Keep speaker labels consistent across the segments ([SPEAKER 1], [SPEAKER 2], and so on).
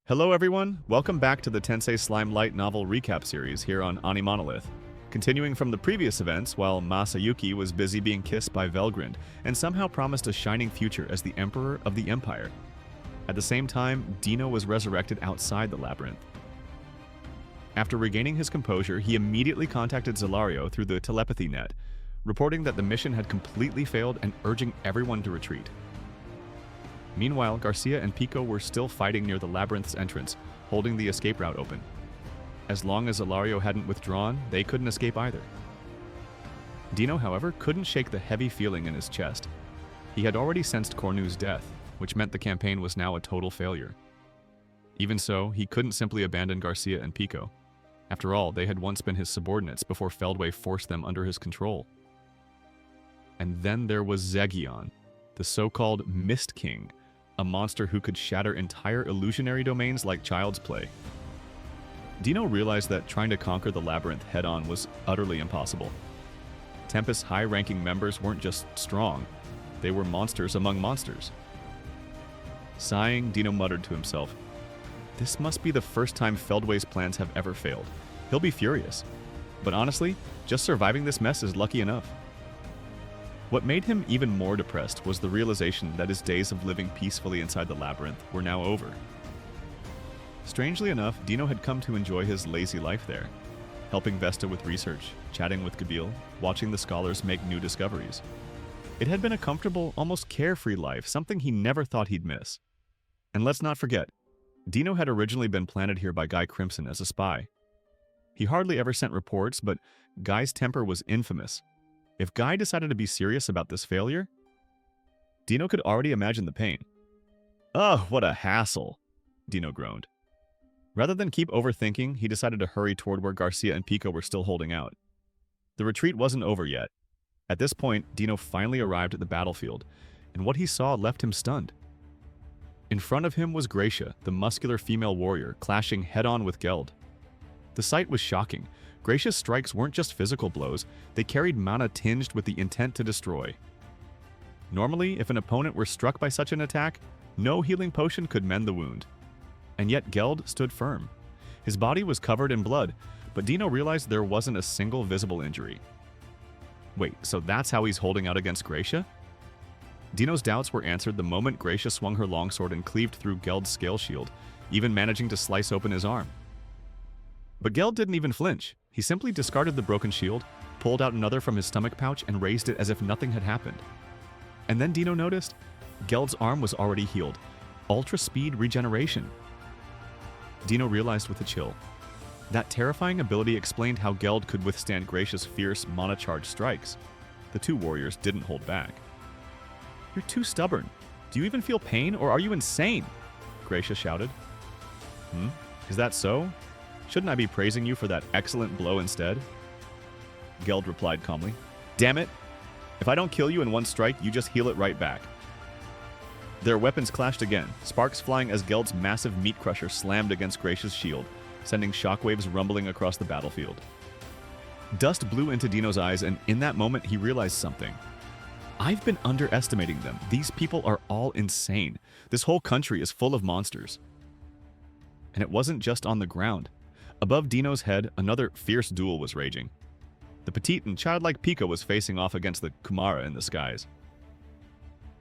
[SPEAKER 1] Hello everyone, welcome back to the Tensei Slime Light novel recap series here on AniMonolith. Continuing from the previous events, while Masayuki was busy being kissed by Velgrind and somehow promised a shining future as the Emperor of the Empire. At the same time, Dino was resurrected outside the labyrinth. After regaining his composure, he immediately contacted Zelario through the telepathy net, reporting that the mission had completely failed and urging everyone to retreat. Meanwhile, Gracia and Pico were still fighting near the labyrinth's entrance, holding the escape route open. As long as Zelario hadn't withdrawn, they couldn't escape either. Dino, however, couldn't shake the heavy feeling in his chest. He had already sensed Cornu's death, which meant the campaign was now a total failure. Even so, he couldn't simply abandon Gracia and Pico. After all, they had once been his subordinates before Feldway forced them under his control. And then there was Zegion, the so-called Mist King, a monster who could shatter entire illusionary domains like child's play. Dino realized that trying to conquer the labyrinth head-on was utterly impossible. Tempest's high-ranking members weren't just strong, they were monsters among monsters. Sighing, Dino muttered to himself, "This must be the first time Feldway's plans have ever failed. He'll be furious. But honestly, just surviving this mess is lucky enough." What made him even more depressed was the realization that his days of living peacefully inside the labyrinth were now over. Strangely enough, Dino had come to enjoy his lazy life there, helping Vesta with research, chatting with Gabil, watching the scholars make new discoveries. It had been a comfortable, almost carefree life, something he never thought he'd miss. And let's not forget, Dino had originally been planted here by Guy Crimson as a spy. He hardly ever sent reports, but Guy's temper was infamous. If Guy decided to be serious about this failure, Dino could already imagine the pain. "Ugh, what a hassle," Dino groaned. Rather than keep overthinking, he decided to hurry toward where Gracia and Pico were still holding out. The retreat wasn't over yet. At this point, Dino finally arrived at the battlefield, and what he saw left him stunned. In front of him was Gracia, the muscular female warrior, clashing head-on with Geld. The sight was shocking. Gracia's strikes weren't just physical blows, they carried mana tinged with the intent to destroy. Normally, if an opponent were struck by such an attack, no healing potion could mend the wound. And yet Geld stood firm. His body was covered in blood, but Dino realized there wasn't a single visible injury. Wait, so that's how he's holding out against Gracia? Dino's doubts were answered the moment Gracia swung her longsword and cleaved through Geld's scale shield, even managing to slice open his arm. But Geld didn't even flinch. He simply discarded the broken shield, pulled out another from his stomach pouch, and raised it as if nothing had happened. And then Dino noticed Geld's arm was already healed. Ultra speed regeneration. Dino realized with a chill. That terrifying ability explained how Geld could withstand Gracia's fierce, mana-charged strikes. The two warriors didn't hold back. "You're too stubborn. Do you even feel pain, or are you insane?" Gracia shouted. Is that so? Shouldn't I be praising you for that excellent blow instead?" Geld replied calmly. "Damn it! If I don't kill you in one strike, you just heal it right back." Their weapons clashed again, sparks flying as Geld's massive meat crusher slammed against Gracia's shield, sending shockwaves rumbling across the battlefield. Dust blew into Dino's eyes, and in that moment he realized something. I've been underestimating them. These people are all insane. This whole country is full of monsters. And it wasn't just on the ground. Above Dino's head, another fierce duel was raging. The petite and childlike Pico was facing off against the Kumara in the skies.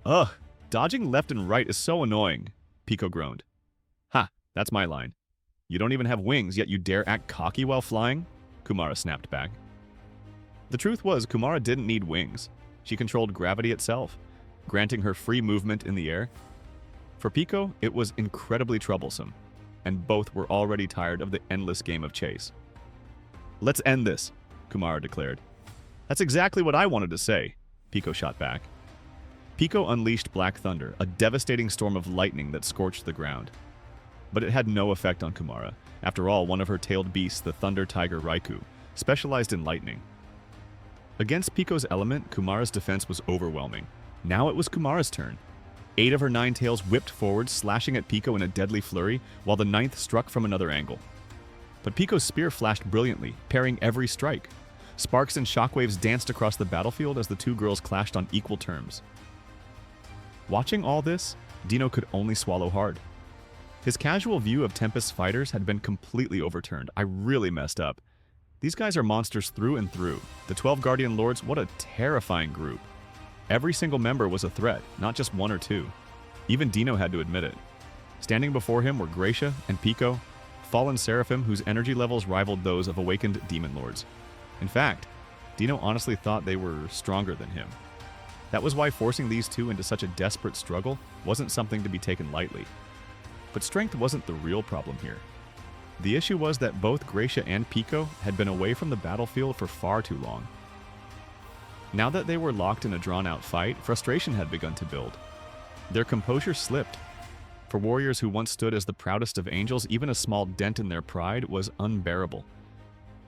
[SPEAKER 1] "Ugh, dodging left and right is so annoying," Pico groaned. "Ha, that's my line. You don't even have wings, yet you dare act cocky while flying?" Kumara snapped back. The truth was, Kumara didn't need wings. She controlled gravity itself, granting her free movement in the air. For Pico, it was incredibly troublesome, and both were already tired of the endless game of chase. "Let's end this," Kumara declared. "That's exactly what I wanted to say," Pico shot back. Pico unleashed Black Thunder, a devastating storm of lightning that scorched the ground. But it had no effect on Kumara. After all, one of her tailed beasts, the Thunder Tiger Raikou, specialized in lightning. Against Pico's element, Kumara's defense was overwhelming. Now it was Kumara's turn. 8 of her 9 tails whipped forward, slashing at Pico in a deadly flurry, while the 9th struck from another angle. But Pico's spear flashed brilliantly, parrying every strike. Sparks and shockwaves danced across the battlefield as the two girls clashed on equal terms. Watching all this, Dino could only swallow hard. His casual view of Tempest's fighters had been completely overturned. I really messed up. These guys are monsters through and through. The 12 Guardian Lords, what a terrifying group. Every single member was a threat, not just one or two. Even Dino had to admit it. Standing before him were Gracia and Pico, fallen seraphim whose energy levels rivaled those of awakened demon lords. In fact, Dino honestly thought they were stronger than him. That was why forcing these two into such a desperate struggle wasn't something to be taken lightly. But strength wasn't the real problem here. The issue was that both Gracia and Pico had been away from the battlefield for far too long. Now that they were locked in a drawn-out fight, frustration had begun to build. Their composure slipped. For warriors who once stood as the proudest of angels, even a small dent in their pride was unbearable.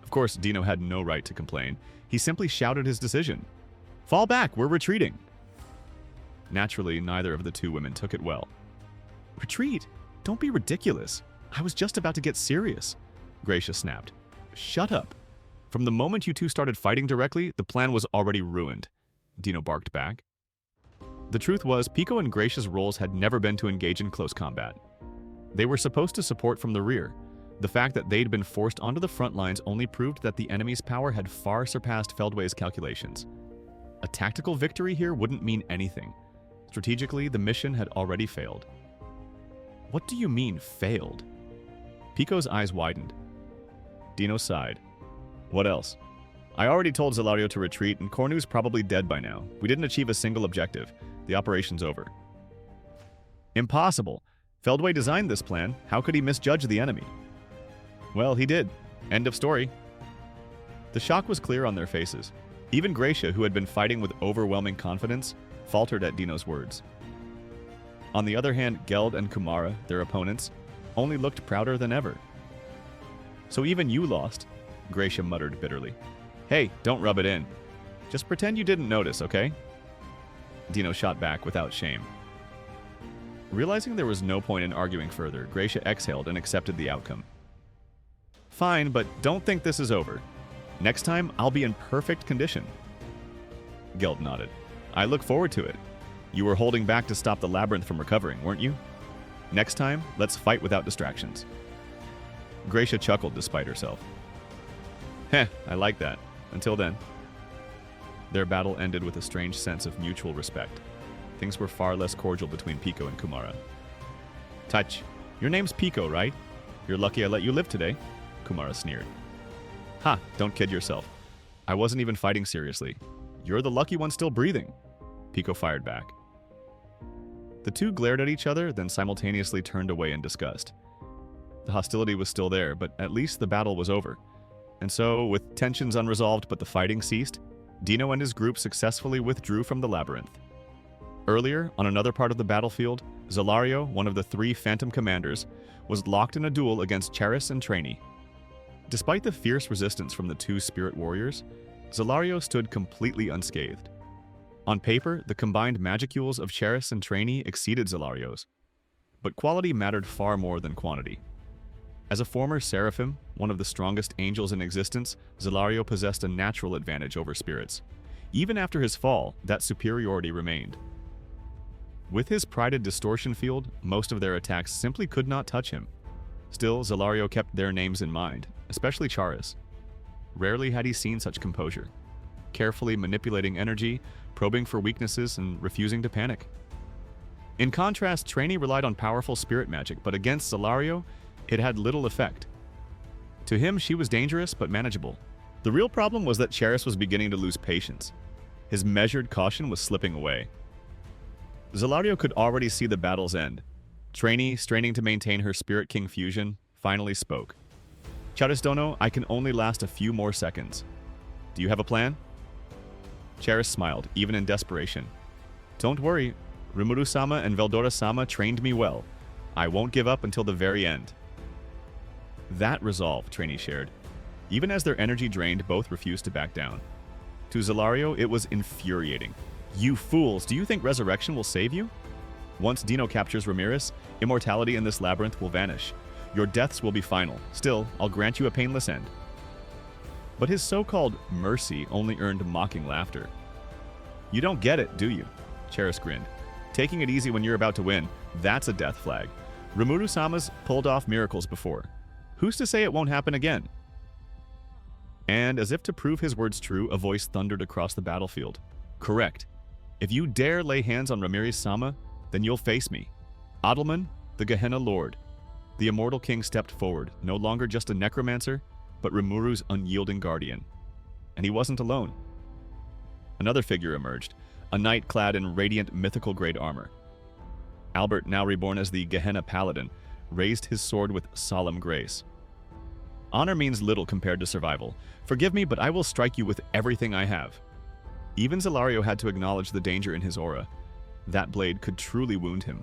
[SPEAKER 1] Of course, Dino had no right to complain. He simply shouted his decision. "Fall back, we're retreating!" Naturally, neither of the two women took it well. "Retreat? Don't be ridiculous. I was just about to get serious," Gracia snapped. "Shut up. From the moment you two started fighting directly, the plan was already ruined," Dino barked back. The truth was, Pico and Gracia's roles had never been to engage in close combat. They were supposed to support from the rear. The fact that they'd been forced onto the front lines only proved that the enemy's power had far surpassed Feldway's calculations. A tactical victory here wouldn't mean anything. Strategically, the mission had already failed. "What do you mean, failed?" Pico's eyes widened. Dino sighed. "What else? I already told Zelario to retreat, and Cornu's probably dead by now. We didn't achieve a single objective. The operation's over." "Impossible. Feldway designed this plan. How could he misjudge the enemy?" "Well, he did. End of story." The shock was clear on their faces. Even Gracia, who had been fighting with overwhelming confidence, faltered at Dino's words. On the other hand, Geld and Kumara, their opponents, only looked prouder than ever. "So even you lost," Gracia muttered bitterly. "Hey, don't rub it in. Just pretend you didn't notice, okay?" Dino shot back without shame. Realizing there was no point in arguing further, Gracia exhaled and accepted the outcome. "Fine, but don't think this is over. Next time, I'll be in perfect condition." Geld nodded. "I look forward to it. You were holding back to stop the labyrinth from recovering, weren't you? Next time, let's fight without distractions." Gracia chuckled despite herself. "Heh, I like that. Until then." Their battle ended with a strange sense of mutual respect. Things were far less cordial between Pico and Kumara. "Touch. Your name's Pico, right? You're lucky I let you live today," Kumara sneered. "Ha, don't kid yourself. I wasn't even fighting seriously. You're the lucky one still breathing," Pico fired back. The two glared at each other, then simultaneously turned away in disgust. The hostility was still there, but at least the battle was over. And so, with tensions unresolved but the fighting ceased, Dino and his group successfully withdrew from the labyrinth. Earlier, on another part of the battlefield, Zelario, one of the three Phantom Commanders, was locked in a duel against Charis and Trainee. Despite the fierce resistance from the two spirit warriors, Zelario stood completely unscathed. On paper, the combined magicules of Charis and Trainee exceeded Zelario's. But quality mattered far more than quantity. As a former seraphim, one of the strongest angels in existence, Zelario possessed a natural advantage over spirits. Even after his fall, that superiority remained. With his prided distortion field, most of their attacks simply could not touch him. Still, Zelario kept their names in mind, especially Charis. Rarely had he seen such composure, carefully manipulating energy, probing for weaknesses, and refusing to panic. In contrast, Trainee relied on powerful spirit magic, but against Zelario, it had little effect. To him, she was dangerous but manageable. The real problem was that Charis was beginning to lose patience. His measured caution was slipping away. Zelario could already see the battle's end. Trainee, straining to maintain her Spirit King fusion, finally spoke. "Charis Dono, I can only last a few more seconds. Do you have a plan?" Charis smiled, even in desperation. "Don't worry, Rimuru-sama and Veldora-sama trained me well. I won't give up until the very end." That resolve, Trainee shared. Even as their energy drained, both refused to back down. To Zelario, it was infuriating. "You fools, do you think resurrection will save you? Once Dino captures Ramirez, immortality in this labyrinth will vanish. Your deaths will be final. Still, I'll grant you a painless end." But his so-called mercy only earned mocking laughter. "You don't get it, do you?" Charis grinned. "Taking it easy when you're about to win, that's a death flag. Rimuru-sama's pulled off miracles before. Who's to say it won't happen again? And as if to prove his words true, a voice thundered across the battlefield. Correct. If you dare lay hands on Ramirez-sama, then you'll face me. Adelman, the Gehenna Lord. The immortal king stepped forward, no longer just a necromancer, but Rimuru's unyielding guardian. And he wasn't alone. Another figure emerged, a knight clad in radiant mythical-grade armor. Albert, now reborn as the Gehenna Paladin, raised his sword with solemn grace. Honor means little compared to survival. Forgive me, but I will strike you with everything I have. Even Zelario had to acknowledge the danger in his aura. That blade could truly wound him.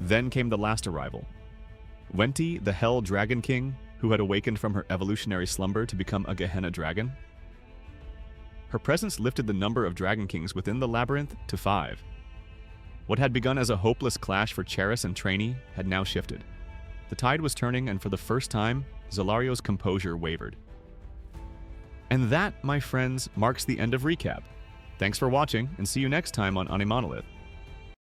[SPEAKER 1] Then came the last arrival. Wenti, the Hell Dragon King, who had awakened from her evolutionary slumber to become a Gehenna dragon. Her presence lifted the number of Dragon Kings within the labyrinth to 5. What had begun as a hopeless clash for Cheris and Trainee had now shifted. The tide was turning, and for the first time, Zelario's composure wavered. And that, my friends, marks the end of Recap. Thanks for watching, and see you next time on AniMonolith.